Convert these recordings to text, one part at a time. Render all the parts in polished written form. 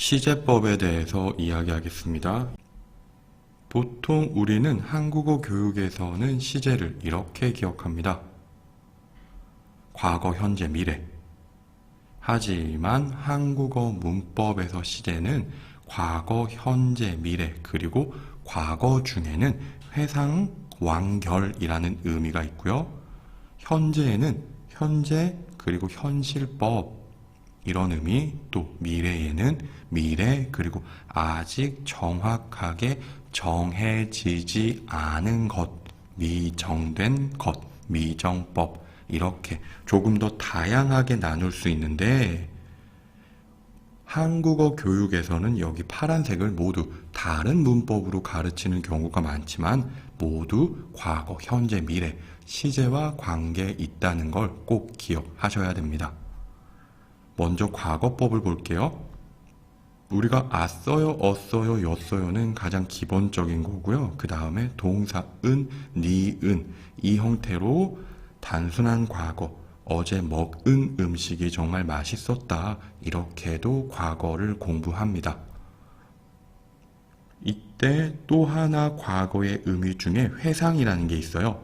시제법에 대해서 이야기하겠습니다. 보통 우리는 한국어 교육에서는 시제를 이렇게 기억합니다. 과거, 현재, 미래. 하지만 한국어 문법에서 시제는 과거, 현재, 미래, 그리고 과거 중에는 회상, 완결이라는 의미가 있고요. 현재에는 현재, 그리고 현실법 이런 의미, 또 미래에는 미래, 그리고 아직 정확하게 정해지지 않은 것, 미정된 것, 미정법, 이렇게 조금 더 다양하게 나눌 수 있는데, 한국어 교육에서는 여기 파란색을 모두 다른 문법으로 가르치는 경우가 많지만 모두 과거, 현재, 미래, 시제와 관계에 있다는 걸 꼭 기억하셔야 됩니다. 먼저 과거법을 볼게요. 우리가 as어요, 어써요, 였어요는 가장 기본적인 거고요. 그 다음에 동사 은, 니은 이 형태로 단순한 과거, 어제 먹은 음식이 정말 맛있었다, 이렇게도 과거를 공부합니다. 이때 또 하나 과거의 의미 중에 회상이라는 게 있어요.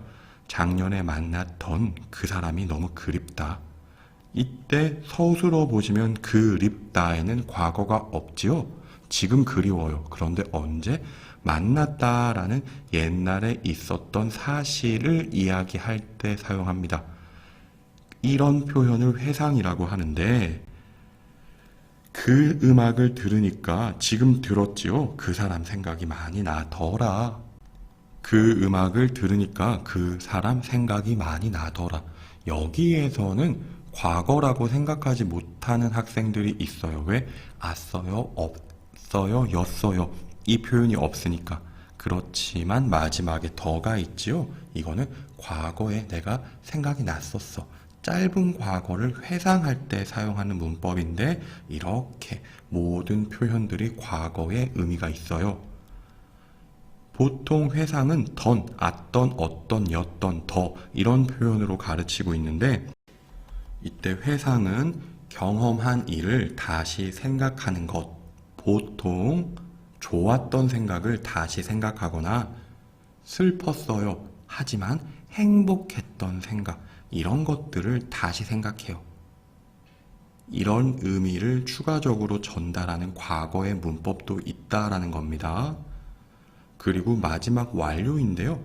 작년에 만났던 그 사람이 너무 그립다. 이때 서술어 보시면 그립다에는 과거가 없지요. 지금 그리워요. 그런데 언제? 만났다라는 옛날에 있었던 사실을 이야기할 때 사용합니다. 이런 표현을 회상이라고 하는데, 그 음악을 들으니까 지금 들었지요. 그 사람 생각이 많이 나더라. 그 음악을 들으니까 그 사람 생각이 많이 나더라. 여기에서는 과거라고 생각하지 못하는 학생들이 있어요. 왜? as어요, 없어요, 였어요. 이 표현이 없으니까. 그렇지만 마지막에 더가 있지요. 이거는 과거에 내가 생각이 났었어. 짧은 과거를 회상할 때 사용하는 문법인데, 이렇게 모든 표현들이 과거의 의미가 있어요. 보통 회상은 던, as던, 어떤, 였던, 더 이런 표현으로 가르치고 있는데, 이때 회상은 경험한 일을 다시 생각하는 것, 보통 좋았던 생각을 다시 생각하거나 슬펐어요, 하지만 행복했던 생각, 이런 것들을 다시 생각해요. 이런 의미를 추가적으로 전달하는 과거의 문법도 있다라는 겁니다. 그리고 마지막 완료인데요.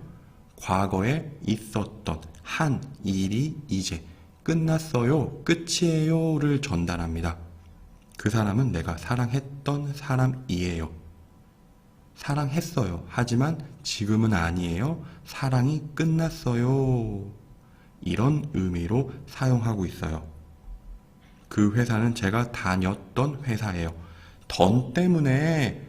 과거에 있었던 한 일이 이제 끝났어요, 끝이에요를 전달합니다. 그 사람은 내가 사랑했던 사람이에요. 사랑했어요. 하지만 지금은 아니에요. 사랑이 끝났어요. 이런 의미로 사용하고 있어요. 그 회사는 제가 다녔던 회사예요. 던 때문에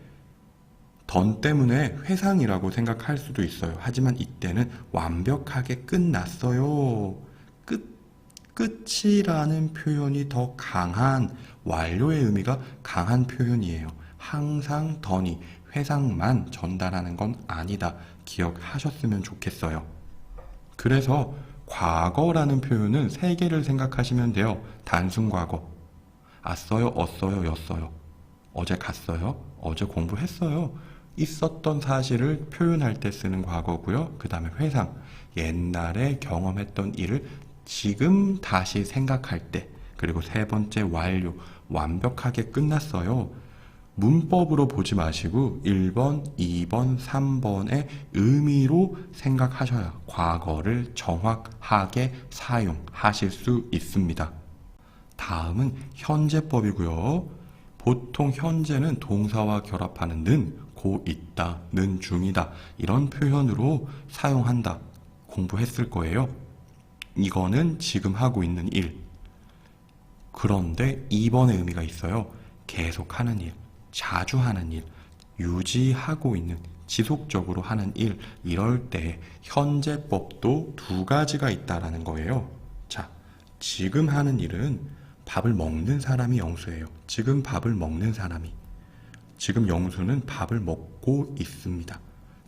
회상이라고 생각할 수도 있어요. 하지만 이때는 완벽하게 끝났어요. 끝이라는 표현이 더 강한, 완료의 의미가 강한 표현이에요. 항상 던이 회상만 전달하는 건 아니다. 기억하셨으면 좋겠어요. 그래서 과거라는 표현은 세 개를 생각하시면 돼요. 단순 과거. as어요, 어써요, 였어요. 어제 갔어요. 어제 공부했어요. 있었던 사실을 표현할 때 쓰는 과거고요. 그 다음에 회상. 옛날에 경험했던 일을 지금 다시 생각할 때. 그리고 세 번째 완료. 완벽하게 끝났어요. 문법으로 보지 마시고 1번, 2번, 3번의 의미로 생각하셔야 과거를 정확하게 사용하실 수 있습니다. 다음은 현재법이고요. 보통 현재는 동사와 결합하는 는, 고 있다, 는 중이다 이런 표현으로 사용한다. 공부했을 거예요. 이거는 지금 하고 있는 일. 그런데 2번의 의미가 있어요. 계속하는 일, 자주 하는 일, 유지하고 있는, 지속적으로 하는 일. 이럴 때 현재법도 두 가지가 있다라는 거예요. 자, 지금 하는 일은 밥을 먹는 사람이 영수예요. 지금 밥을 먹는 사람이. 지금 영수는 밥을 먹고 있습니다.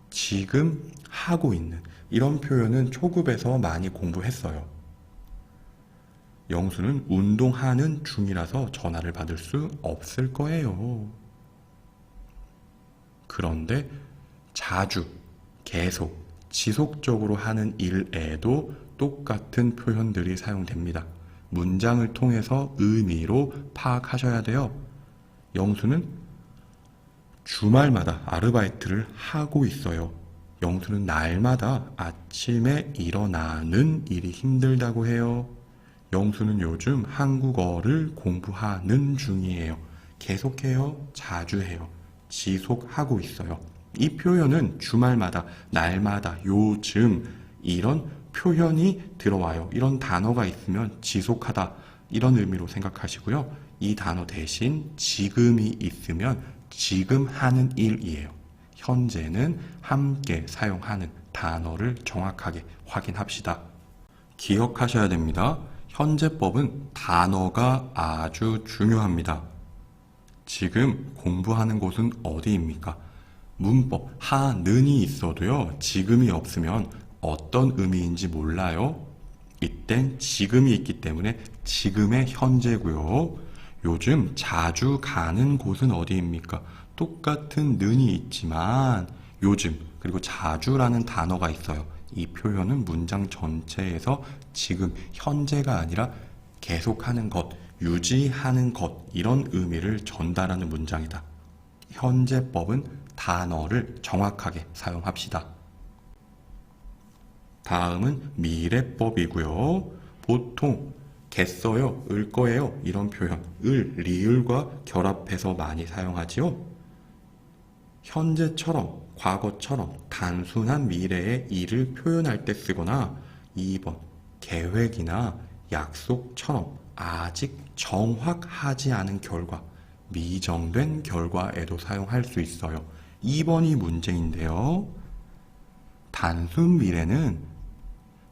지금 하고 있는, 이런 표현은 초급에서 많이 공부했어요. 영수는 운동하는 중이라서 전화를 받을 수 없을 거예요. 그런데 자주, 계속, 지속적으로 하는 일에도 똑같은 표현들이 사용됩니다. 문장을 통해서 의미로 파악하셔야 돼요. 영수는 주말마다 아르바이트를 하고 있어요. 영수는 날마다 아침에 일어나는 일이 힘들다고 해요. 영수는 요즘 한국어를 공부하는 중이에요. 계속해요. 자주 해요. 지속하고 있어요. 이 표현은 주말마다, 날마다, 요즘 이런 표현이 들어와요. 이런 단어가 있으면 지속하다 이런 의미로 생각하시고요. 이 단어 대신 지금이 있으면 지금 하는 일이에요. 현재는 함께 사용하는 단어를 정확하게 확인합시다. 기억하셔야 됩니다. 현재법은 단어가 아주 중요합니다. 지금 공부하는 곳은 어디입니까? 문법 하는이 있어도요. 지금이 없으면 어떤 의미인지 몰라요. 이땐 지금이 있기 때문에 지금의 현재고요. 요즘 자주 가는 곳은 어디입니까? 똑같은 는이 있지만 요즘 그리고 자주라는 단어가 있어요. 이 표현은 문장 전체에서 지금 현재가 아니라 계속하는 것, 유지하는 것 이런 의미를 전달하는 문장이다. 현재법은 단어를 정확하게 사용합시다. 다음은 미래법이고요. 보통 겠어요, 을 거예요 이런 표현 을, 리을과 결합해서 많이 사용하지요. 현재처럼, 과거처럼 단순한 미래의 일을 표현할 때 쓰거나 2번 계획이나 약속처럼 아직 정확하지 않은 결과, 미정된 결과에도 사용할 수 있어요. 2번이 문제인데요. 단순 미래는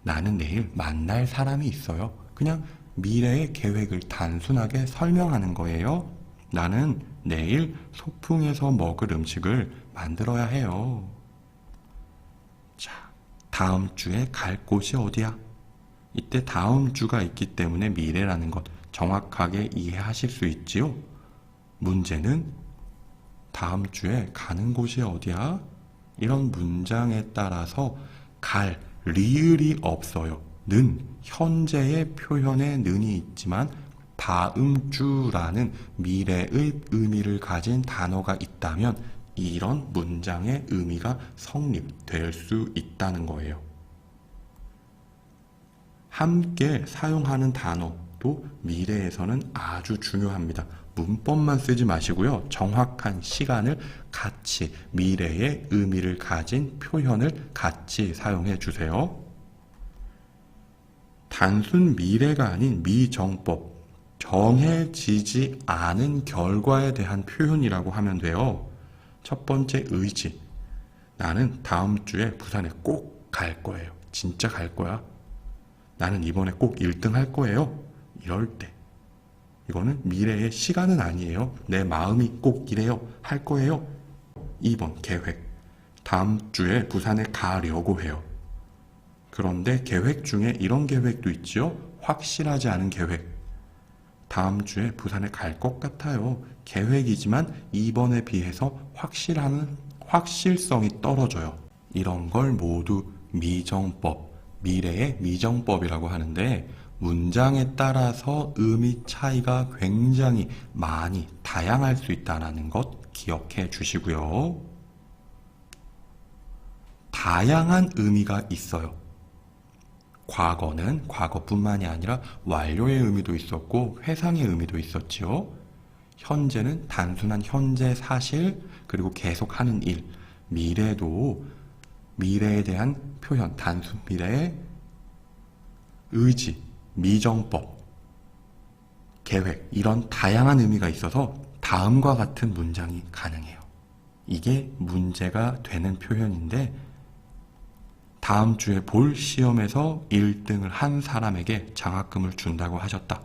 나는 내일 만날 사람이 있어요. 그냥 미래의 계획을 단순하게 설명하는 거예요. 나는 내일 소풍에서 먹을 음식을 만들어야 해요. 자, 다음 주에 갈 곳이 어디야? 이때 다음 주가 있기 때문에 미래라는 것 정확하게 이해하실 수 있지요? 문제는 다음 주에 가는 곳이 어디야? 이런 문장에 따라서 갈, 리을이 없어요. 는, 현재의 표현에 는이 있지만 다음 주라는 미래의 의미를 가진 단어가 있다면 이런 문장의 의미가 성립될 수 있다는 거예요. 함께 사용하는 단어도 미래에서는 아주 중요합니다. 문법만 쓰지 마시고요. 정확한 시간을 같이 미래의 의미를 가진 표현을 같이 사용해 주세요. 단순 미래가 아닌 미정법, 정해지지 않은 결과에 대한 표현이라고 하면 돼요. 첫 번째 의지. 나는 다음 주에 부산에 꼭 갈 거예요. 진짜 갈 거야. 나는 이번에 꼭 1등 할 거예요. 이럴 때. 이거는 미래의 시간은 아니에요. 내 마음이 꼭 이래요. 할 거예요. 2번 계획. 다음 주에 부산에 가려고 해요. 그런데 계획 중에 이런 계획도 있지요. 확실하지 않은 계획. 다음 주에 부산에 갈 것 같아요. 계획이지만 이번에 비해서 확실성이 떨어져요. 이런 걸 모두 미정법, 미래의 미정법이라고 하는데 문장에 따라서 의미 차이가 굉장히 많이 다양할 수 있다는 것 기억해 주시고요. 다양한 의미가 있어요. 과거는 과거뿐만이 아니라 완료의 의미도 있었고 회상의 의미도 있었지요. 현재는 단순한 현재 사실 그리고 계속하는 일. 미래도 미래에 대한 표현, 단순 미래의 의지, 미정법, 계획 이런 다양한 의미가 있어서 다음과 같은 문장이 가능해요. 이게 문제가 되는 표현인데 다음 주에 볼 시험에서 1등을 한 사람에게 장학금을 준다고 하셨다.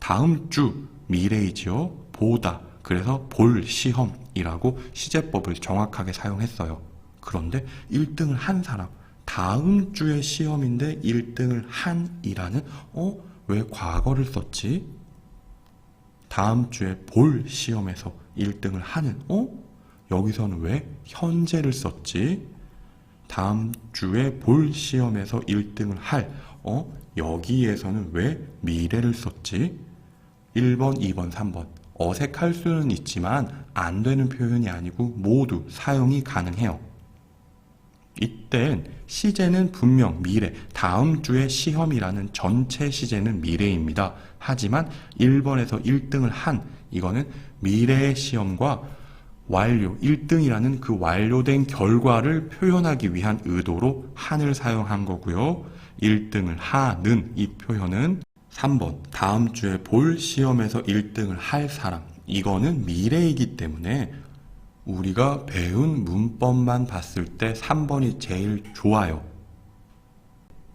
다음 주 미래이지요. 보다. 그래서 볼 시험이라고 시제법을 정확하게 사용했어요. 그런데 1등을 한 사람, 다음 주의 시험인데 1등을 한이라는 왜 과거를 썼지? 다음 주에 볼 시험에서 1등을 하는 여기서는 왜 현재를 썼지? 다음 주에 볼 시험에서 1등을 할, 여기에서는 왜 미래를 썼지? 1번, 2번, 3번. 어색할 수는 있지만 안 되는 표현이 아니고 모두 사용이 가능해요. 이땐 시제는 분명 미래, 다음 주에 시험이라는 전체 시제는 미래입니다. 하지만 1번에서 1등을 한, 이거는 미래의 시험과 완료, 1등이라는 그 완료된 결과를 표현하기 위한 의도로 한을 사용한 거고요. 1등을 하는 이 표현은 3번, 다음 주에 볼 시험에서 1등을 할 사람. 이거는 미래이기 때문에 우리가 배운 문법만 봤을 때 3번이 제일 좋아요.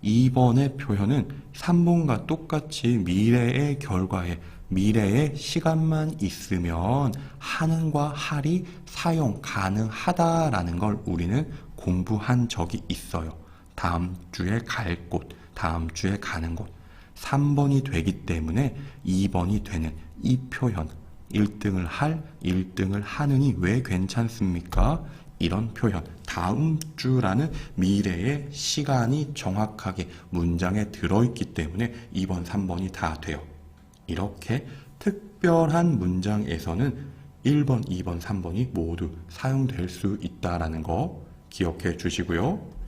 2번의 표현은 3번과 똑같이 미래의 결과에 미래의 시간만 있으면 하는과 할이 사용 가능하다라는 걸 우리는 공부한 적이 있어요. 다음 주에 갈 곳, 다음 주에 가는 곳. 3번이 되기 때문에 2번이 되는 이 표현, 1등을 할, 1등을 하느니 왜 괜찮습니까? 이런 표현, 다음 주라는 미래의 시간이 정확하게 문장에 들어있기 때문에 2번, 3번이 다 돼요. 이렇게 특별한 문장에서는 1번, 2번, 3번이 모두 사용될 수 있다는 거 기억해 주시고요.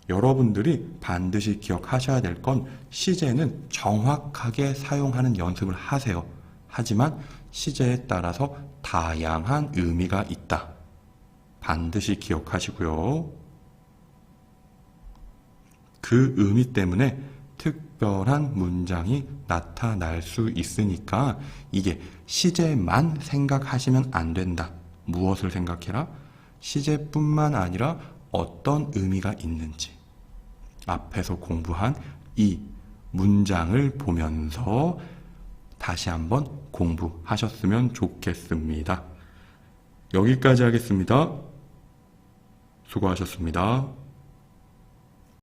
여러분들이 반드시 기억하셔야 될 건 시제는 정확하게 사용하는 연습을 하세요. 하지만 시제에 따라서 다양한 의미가 있다. 반드시 기억하시고요. 그 의미 때문에 특별한 문장이 나타날 수 있으니까 이게 시제만 생각하시면 안 된다. 무엇을 생각해라? 시제뿐만 아니라 어떤 의미가 있는지 앞에서 공부한 이 문장을 보면서 다시 한번 공부하셨으면 좋겠습니다. 여기까지 하겠습니다. 수고하셨습니다.